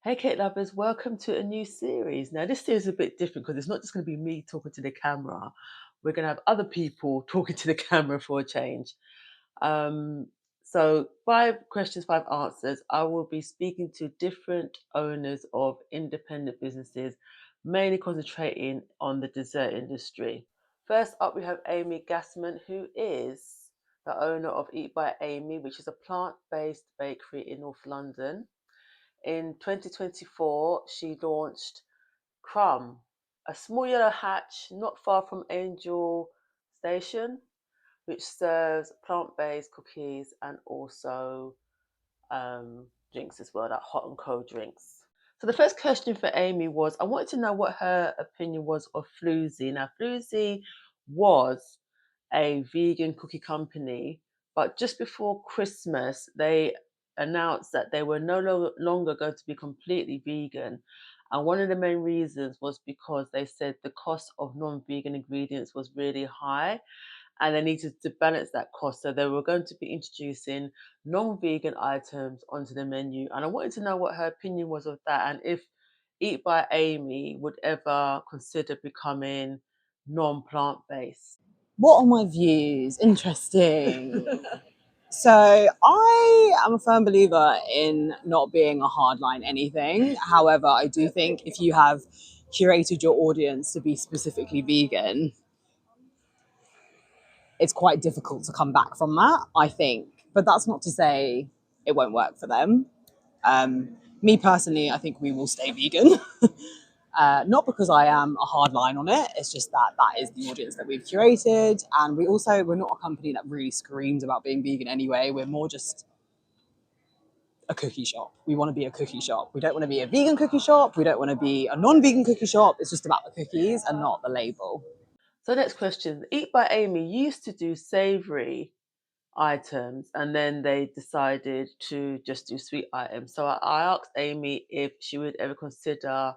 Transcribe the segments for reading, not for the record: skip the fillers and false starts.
Hey, Kate Lovers, welcome to a new series. Now, this series is a bit different because it's not just going to be me talking to the camera. We're going to have other people talking to the camera for a change. Um, so, 5 questions, 5 answers. I will be speaking to different owners of independent businesses, mainly concentrating on the dessert industry. First up, we have Amy Gatsman, who is the owner of Eat by Amy, which is a plant-based bakery in North London. In 2024, she launched Crumb, a small yellow hatch not far from Angel Station, which serves plant-based cookies and also drinks as well, like hot and cold drinks. So the first question for Amy was, I wanted to know what her opinion was of Floozy. Now, Floozy was a vegan cookie company, but just before Christmas, they announced that they were no longer going to be completely vegan. And one of the main reasons was because they said the cost of non-vegan ingredients was really high and they needed to balance that cost. So they were going to be introducing non-vegan items onto the menu. And I wanted to know what her opinion was of that and if Eat by Amy would ever consider becoming non-plant based. What are my views? Interesting. So I am a firm believer in not being a hardline anything. However, I do think if you have curated your audience to be specifically vegan, it's quite difficult to come back from that, I think. But that's not to say it won't work for them. Me personally, I think we will stay vegan. Not because I am a hard line on it, it's just that that is the audience that we've curated. And we're not a company that really screams about being vegan anyway. We're more just a cookie shop. We want to be a cookie shop. We don't want to be a vegan cookie shop. We don't want to be a non-vegan cookie shop. It's just about the cookies and not the label. So next question. Eat by Amy used to do savoury items and then they decided to just do sweet items. So I asked Amy if she would ever consider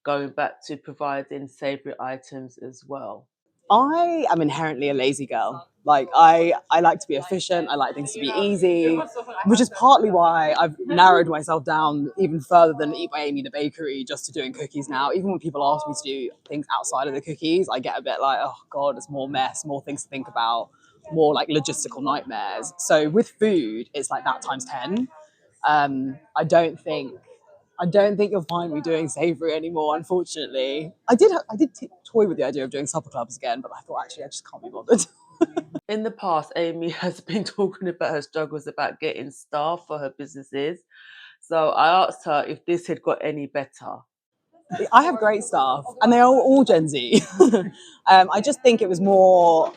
going back to providing savoury items as well. I am inherently a lazy girl. I like to be efficient. I like things to be easy, which is partly why I've narrowed myself down even further than Eat by Amy the bakery just to doing cookies now. Even when people ask me to do things outside of the cookies, I get a bit like, oh God, it's more mess, more things to think about, more like logistical nightmares. So with food, it's like that times 10. I don't think you'll find me doing savoury anymore. Unfortunately, I did toy with the idea of doing supper clubs again, but I thought actually I just can't be bothered. In the past, Amy has been talking about her struggles about getting staff for her businesses. So I asked her if this had got any better. I have great staff, and they are all Gen Z. I just think it was more.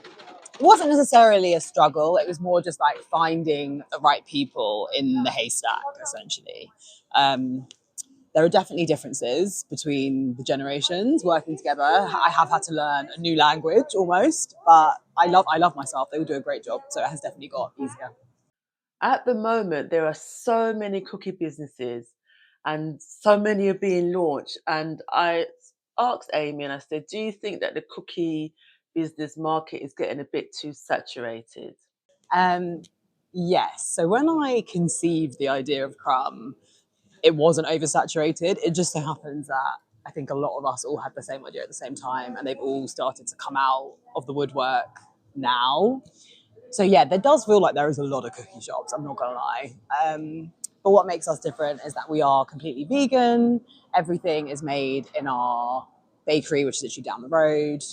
It wasn't necessarily a struggle. It was more just like finding the right people in the haystack, essentially. Um, there are definitely differences between the generations working together. I have had to learn a new language almost, but I love my staff. They all do a great job, so it has definitely got easier. At the moment, there are so many cookie businesses and so many are being launched. And I asked Amy and I said, do you think that the cookie business market is getting a bit too saturated? Um, yes. So when I conceived the idea of Crumb, it wasn't oversaturated. It just so happens that I think a lot of us all had the same idea at the same time, and they've all started to come out of the woodwork now. So yeah, there does feel like there is a lot of cookie shops. I'm not gonna lie. But what makes us different is that we are completely vegan. Everything is made in our bakery, which is literally down the road.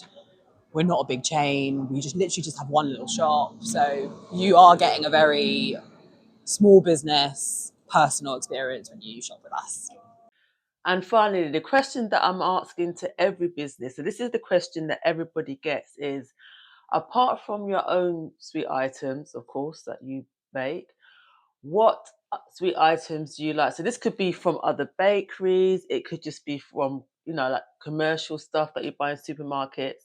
We're not a big chain. We just literally just have one little shop. So you are getting a very small business, personal experience when you shop with us. And finally, the question that I'm asking to every business, so this is the question that everybody gets is, apart from your own sweet items, of course, that you make, what sweet items do you like? So this could be from other bakeries, it could just be from, like commercial stuff that you buy in supermarkets.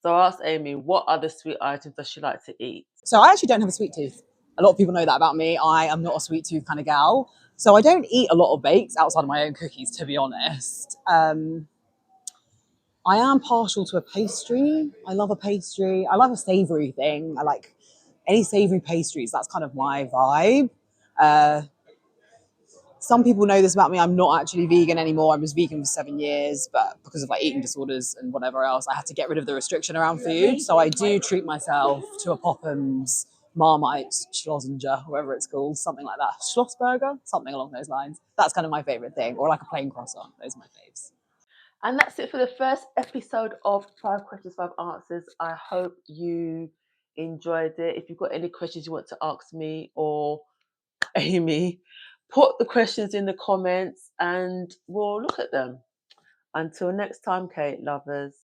So I asked Amy, what other sweet items does she like to eat? So I actually don't have a sweet tooth. A lot of people know that about me. I am not a sweet tooth kind of gal. So I don't eat a lot of bakes outside of my own cookies, to be honest. I am partial to a pastry. I love a pastry. I love a savoury thing. I like any savoury pastries. That's kind of my vibe. Uh, some people know this about me. I'm not actually vegan anymore. I was vegan for 7 years, but because of like eating disorders and whatever else, I had to get rid of the restriction around food. So I do treat myself to a Popham's Marmite Schlosinger, whatever it's called, something like that. Schlossburger, something along those lines. That's kind of my favorite thing, or like a plain croissant. Those are my faves. And that's it for the first episode of 5 Questions, 5 Answers. I hope you enjoyed it. If you've got any questions you want to ask me or Amy, put the questions in the comments and we'll look at them. Until next time, Kate lovers.